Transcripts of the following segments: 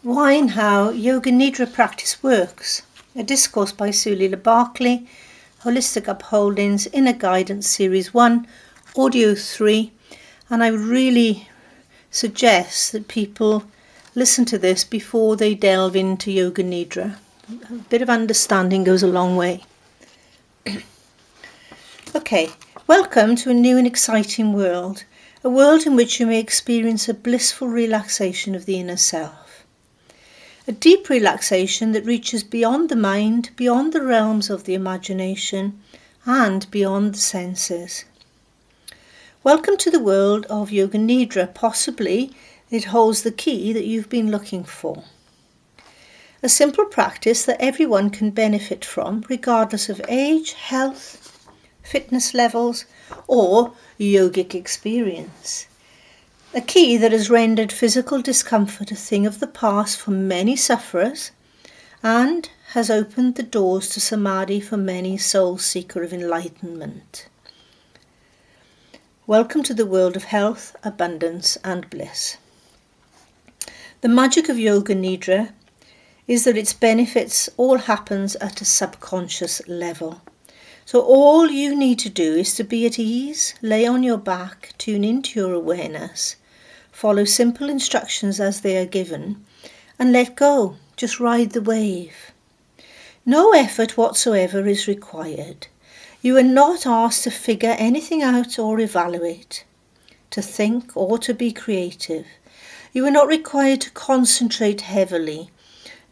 Why and How Yoga Nidra Practice Works, a discourse by Suleela Barclay, Holistic Upholdings, Inner Guidance Series 1, Audio 3, and I really suggest that people listen to this before they delve into Yoga Nidra. A bit of understanding goes a long way. Okay, welcome to a new and exciting world, a world in which you may experience a blissful relaxation of the inner self. A deep relaxation that reaches beyond the mind, beyond the realms of the imagination, and beyond the senses. Welcome to the world of Yoga Nidra. Possibly it holds the key that you've been looking for. A simple practice that everyone can benefit from, regardless of age, health, fitness levels, or yogic experience. A key that has rendered physical discomfort a thing of the past for many sufferers and has opened the doors to samadhi for many soul seeker of enlightenment. Welcome to the world of health, abundance and bliss. The magic of Yoga Nidra is that its benefits all happens at a subconscious level. So all you need to do is to be at ease, lay on your back, tune into your awareness, follow simple instructions as they are given, and let go. Just ride the wave. No effort whatsoever is required. You are not asked to figure anything out or evaluate, to think or to be creative. You are not required to concentrate heavily,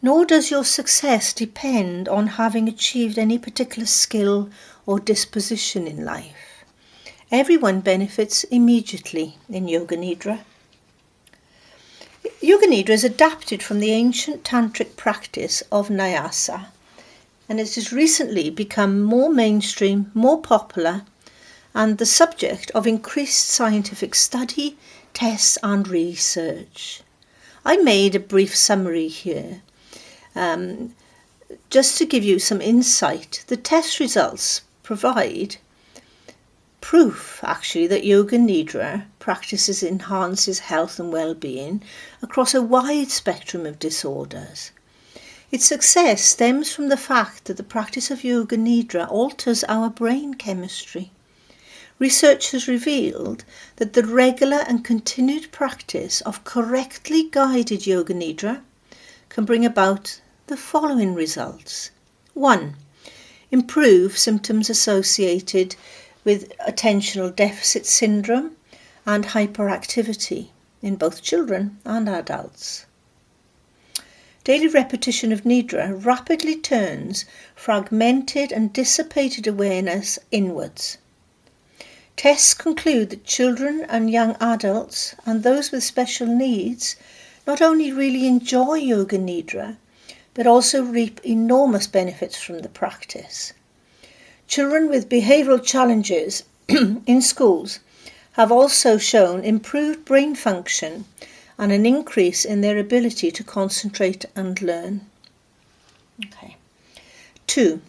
nor does your success depend on having achieved any particular skill or disposition in life. Everyone benefits immediately in Yoga Nidra. Yoga Nidra is adapted from the ancient tantric practice of Nyasa, and it has recently become more mainstream, more popular, and the subject of increased scientific study, tests and research. I made a brief summary here. Just to give you some insight, the test results provide proof actually that Yoga Nidra practices enhances health and well-being across a wide spectrum of disorders. Its success stems from the fact that the practice of Yoga Nidra alters our brain chemistry. Research has revealed that the regular and continued practice of correctly guided Yoga Nidra can bring about the following results. 1. Improve symptoms associated with attentional deficit syndrome and hyperactivity in both children and adults. Daily repetition of Nidra rapidly turns fragmented and dissipated awareness inwards. Tests conclude that children and young adults and those with special needs not only really enjoy Yoga Nidra, but also reap enormous benefits from the practice. Children with behavioural challenges in schools have also shown improved brain function and an increase in their ability to concentrate and learn. 2.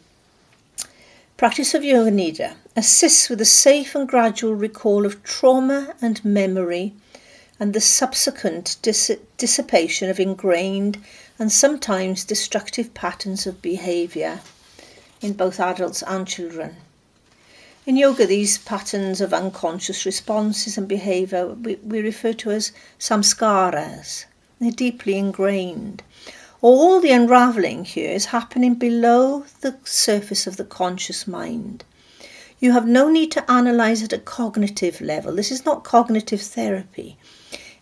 Practice of Yoga Nidra assists with a safe and gradual recall of trauma and memory and the subsequent dissipation of ingrained and sometimes destructive patterns of behaviour in both adults and children. In yoga, these patterns of unconscious responses and behaviour we refer to as samskaras. They're deeply ingrained. All the unravelling here is happening below the surface of the conscious mind. You have no need to analyse at a cognitive level. This is not cognitive therapy.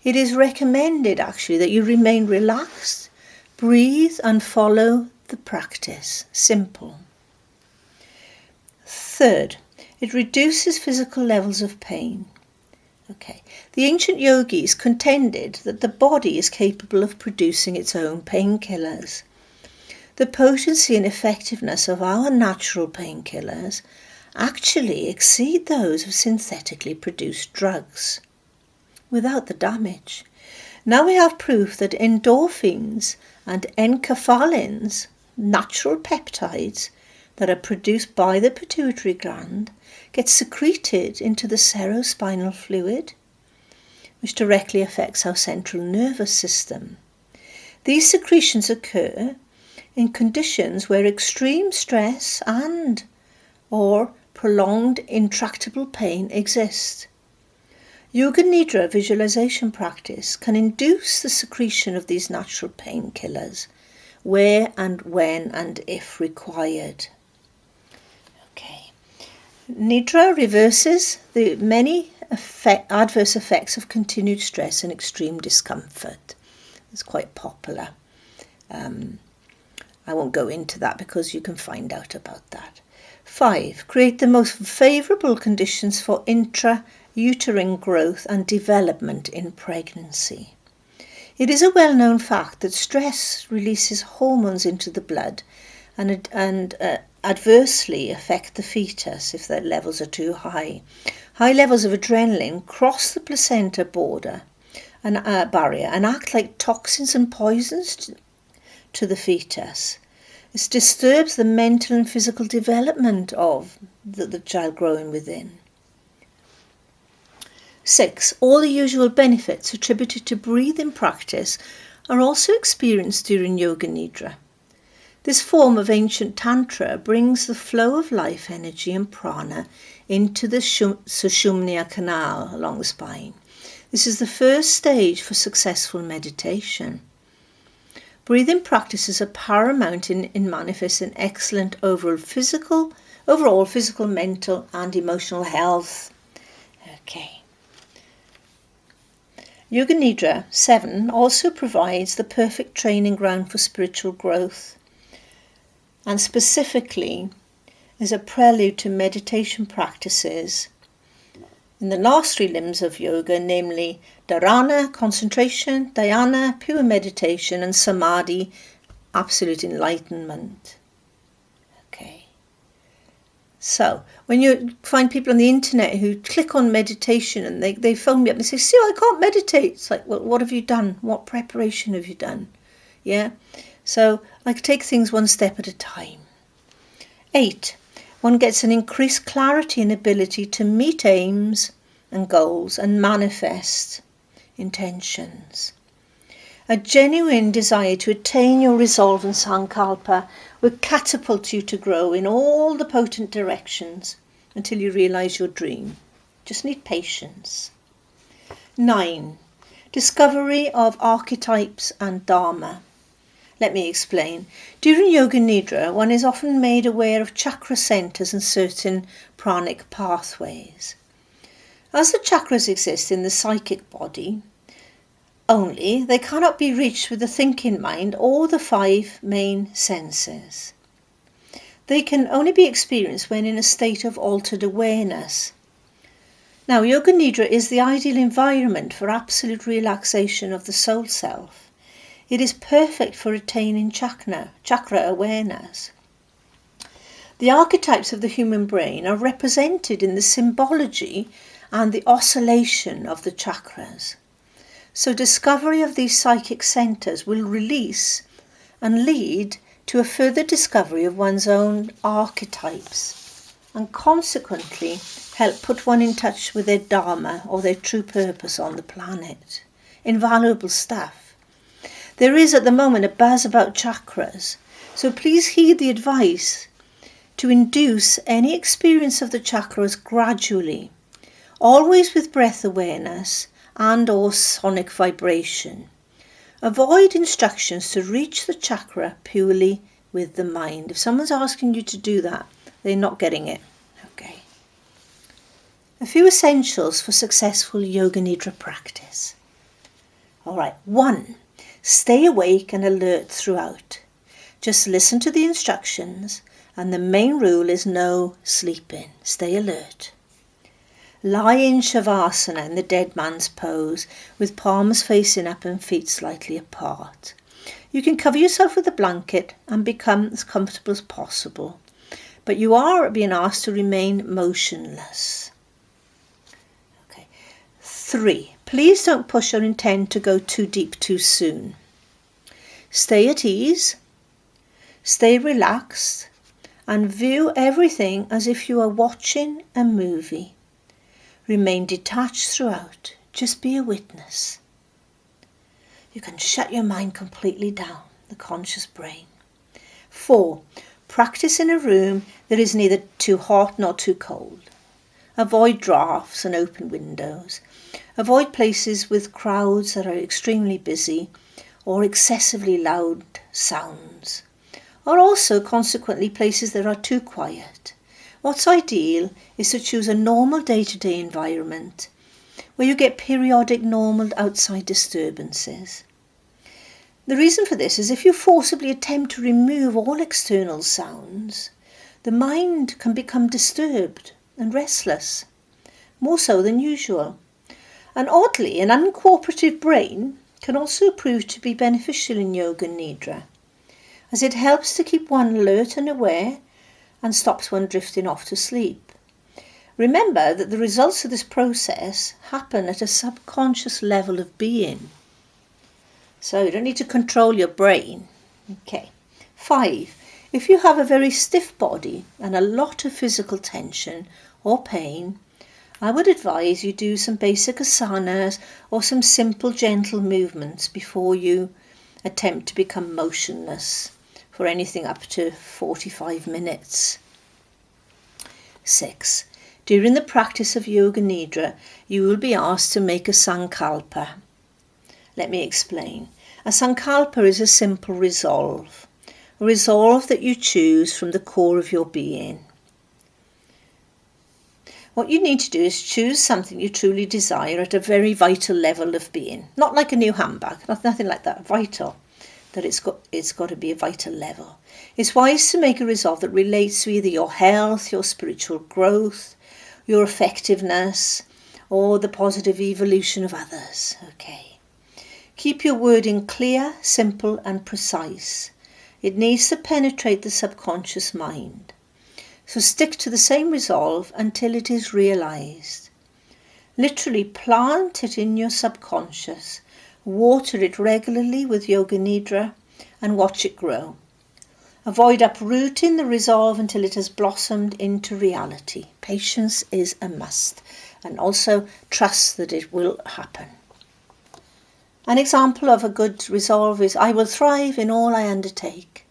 It is recommended actually that you remain relaxed, breathe and follow the practice. Simple. 3rd, it reduces physical levels of pain. The ancient yogis contended that the body is capable of producing its own painkillers. The potency and effectiveness of our natural painkillers actually exceed those of synthetically produced drugs without the damage. Now we have proof that endorphins and enkephalins, natural peptides that are produced by the pituitary gland, get secreted into the cerebrospinal fluid, which directly affects our central nervous system. These secretions occur in conditions where extreme stress and or prolonged intractable pain exist. Yoga Nidra visualization practice can induce the secretion of these natural painkillers where and when and if required. Okay. Nidra reverses the many adverse effects of continued stress and extreme discomfort. It's quite popular. I won't go into that because you can find out about that. 5. Create the most favourable conditions for intrauterine growth and development in pregnancy. It is a well-known fact that stress releases hormones into the blood and adversely affect the fetus if their levels are too high. High levels of adrenaline cross the placenta barrier and act like toxins and poisons to the fetus. It disturbs the mental and physical development of the child growing within. 6. All the usual benefits attributed to breathing practice are also experienced during Yoga Nidra. This form of ancient Tantra brings the flow of life energy and prana into the Sushumna canal along the spine. This is the first stage for successful meditation. Breathing practices are paramount in manifesting excellent overall physical, mental and emotional health. Okay. Yoga Nidra 7 also provides the perfect training ground for spiritual growth, and specifically is a prelude to meditation practices in the last 3 limbs of yoga, namely dharana, concentration, dhyana, pure meditation, and samadhi, absolute enlightenment. Okay. So, when you find people on the internet who click on meditation and they phone me up and say, "See, I can't meditate." It's like, well, what have you done? What preparation have you done? Yeah. So, I take things one step at a time. 8. One gets an increased clarity and ability to meet aims and goals and manifest intentions. A genuine desire to attain your resolve and sankalpa will catapult you to grow in all the potent directions until you realise your dream. Just need patience. 9. Discovery of archetypes and Dharma. Let me explain. During Yoga Nidra, one is often made aware of chakra centres and certain pranic pathways. As the chakras exist in the psychic body only, they cannot be reached with the thinking mind or the 5 main senses. They can only be experienced when in a state of altered awareness. Now, Yoga Nidra is the ideal environment for absolute relaxation of the soul self. It is perfect for attaining chakra awareness. The archetypes of the human brain are represented in the symbology and the oscillation of the chakras. So discovery of these psychic centres will release and lead to a further discovery of one's own archetypes and consequently help put one in touch with their Dharma or their true purpose on the planet. Invaluable stuff. There is at the moment a buzz about chakras, so please heed the advice to induce any experience of the chakras gradually, always with breath awareness and or sonic vibration. Avoid instructions to reach the chakra purely with the mind. If someone's asking you to do that, they're not getting it. Okay. A few essentials for successful Yoga Nidra practice. All right. 1. Stay awake and alert throughout. Just listen to the instructions, and the main rule is no sleeping. Stay alert. Lie in Shavasana in the dead man's pose, with palms facing up and feet slightly apart. You can cover yourself with a blanket and become as comfortable as possible, but you are being asked to remain motionless. 3. Please don't push or intend to go too deep too soon. Stay at ease, stay relaxed, and view everything as if you are watching a movie. Remain detached throughout. Just be a witness. You can shut your mind completely down, the conscious brain. 4. Practice in a room that is neither too hot nor too cold. Avoid drafts and open windows. Avoid places with crowds that are extremely busy or excessively loud sounds, or also consequently places that are too quiet. What's ideal is to choose a normal day-to-day environment where you get periodic normal outside disturbances. The reason for this is if you forcibly attempt to remove all external sounds, the mind can become disturbed and restless, more so than usual. And oddly, an uncooperative brain can also prove to be beneficial in Yoga Nidra, as it helps to keep one alert and aware and stops one drifting off to sleep. Remember that the results of this process happen at a subconscious level of being. So you don't need to control your brain. Okay. 5. If you have a very stiff body and a lot of physical tension or pain, I would advise you do some basic asanas or some simple gentle movements before you attempt to become motionless for anything up to 45 minutes. 6. During the practice of Yoga Nidra, you will be asked to make a sankalpa. Let me explain. A sankalpa is a simple resolve. A resolve that you choose from the core of your being. What you need to do is choose something you truly desire at a very vital level of being. Not like a new handbag, nothing like that, vital. That it's got to be a vital level. It's wise to make a resolve that relates to either your health, your spiritual growth, your effectiveness, or the positive evolution of others. Okay. Keep your wording clear, simple and precise. It needs to penetrate the subconscious mind. So stick to the same resolve until it is realized. Literally plant it in your subconscious, water it regularly with Yoga Nidra and watch it grow. Avoid uprooting the resolve until it has blossomed into reality. Patience is a must, and also trust that it will happen. An example of a good resolve is, I will thrive in all I undertake.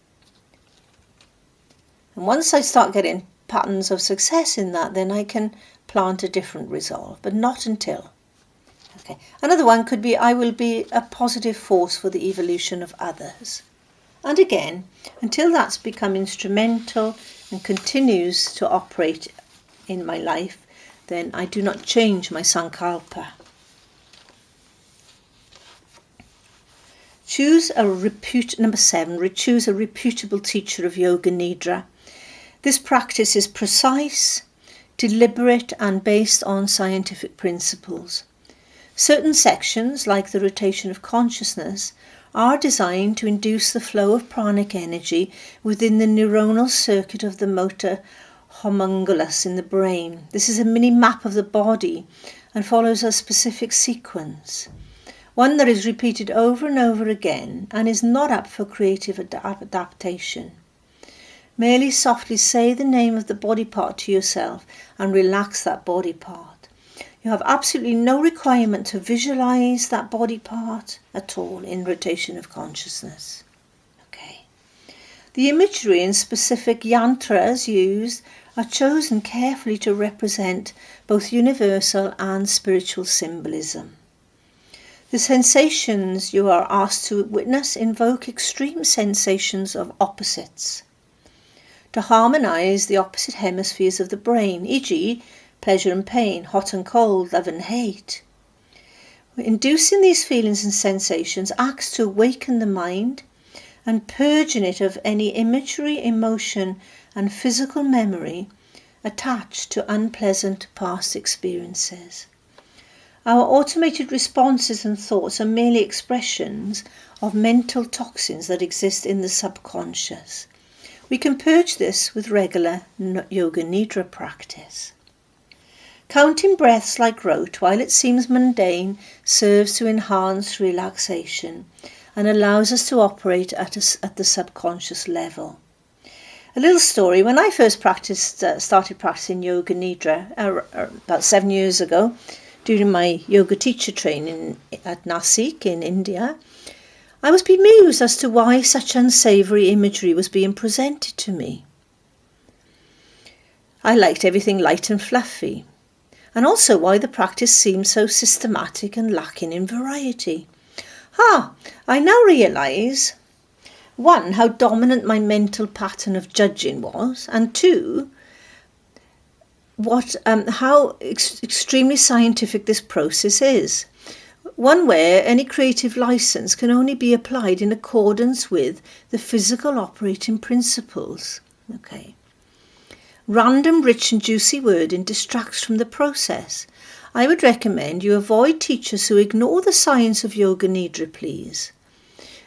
And once I start getting patterns of success in that, then I can plant a different resolve, but not until. Okay. Another one could be, I will be a positive force for the evolution of others. And again, until that's become instrumental and continues to operate in my life, then I do not change my sankalpa. Number 7, choose a reputable teacher of Yoga Nidra. This practice is precise, deliberate and based on scientific principles. Certain sections, like the rotation of consciousness, are designed to induce the flow of pranic energy within the neuronal circuit of the motor homunculus in the brain. This is a mini map of the body and follows a specific sequence, one that is repeated over and over again and is not up for creative adaptation. Merely softly say the name of the body part to yourself and relax that body part. You have absolutely no requirement to visualize that body part at all in rotation of consciousness. Okay. The imagery and specific yantras used are chosen carefully to represent both universal and spiritual symbolism. The sensations you are asked to witness invoke extreme sensations of opposites, to harmonize the opposite hemispheres of the brain, e.g., pleasure and pain, hot and cold, love and hate. Inducing these feelings and sensations acts to awaken the mind and purging it of any imagery, emotion and physical memory attached to unpleasant past experiences. Our automated responses and thoughts are merely expressions of mental toxins that exist in the subconscious. We can purge this with regular Yoga Nidra practice. Counting breaths like rote, while it seems mundane, serves to enhance relaxation and allows us to operate at the subconscious level. A little story. When I first started practicing Yoga Nidra about 7 years ago, during my yoga teacher training at Nasik in India, I was bemused as to why such unsavoury imagery was being presented to me. I liked everything light and fluffy, and also why the practice seemed so systematic and lacking in variety. I now realise, 1, how dominant my mental pattern of judging was, and 2, how extremely scientific this process is. One where any creative license can only be applied in accordance with the physical operating principles. Okay. Random, rich and juicy wording distracts from the process. I would recommend you avoid teachers who ignore the science of Yoga Nidra, please.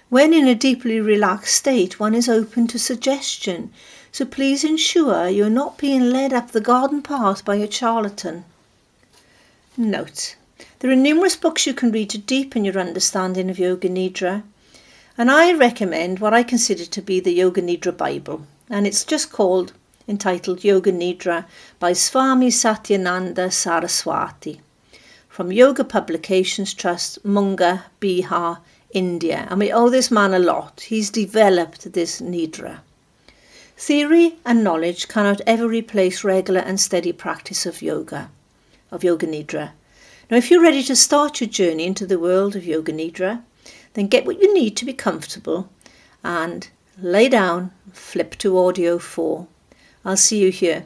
When in a deeply relaxed state, one is open to suggestion, so please ensure you are not being led up the garden path by a charlatan. Note: there are numerous books you can read to deepen your understanding of Yoga Nidra, and I recommend what I consider to be the Yoga Nidra Bible, and it's just entitled Yoga Nidra by Swami Satyananda Saraswati from Yoga Publications Trust, Munga, Bihar, India. And we owe this man a lot. He's developed this Nidra. Theory and knowledge cannot ever replace regular and steady practice of Yoga Nidra. Now, if you're ready to start your journey into the world of Yoga Nidra, then get what you need to be comfortable and lay down, flip to audio 4. I'll see you here.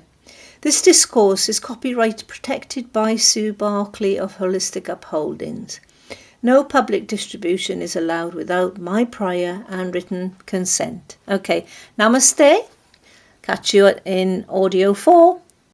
This discourse is copyright protected by Suleela Barclay of Holistic Upholdings. No public distribution is allowed without my prior and written consent. Okay, namaste. Catch you in audio 4.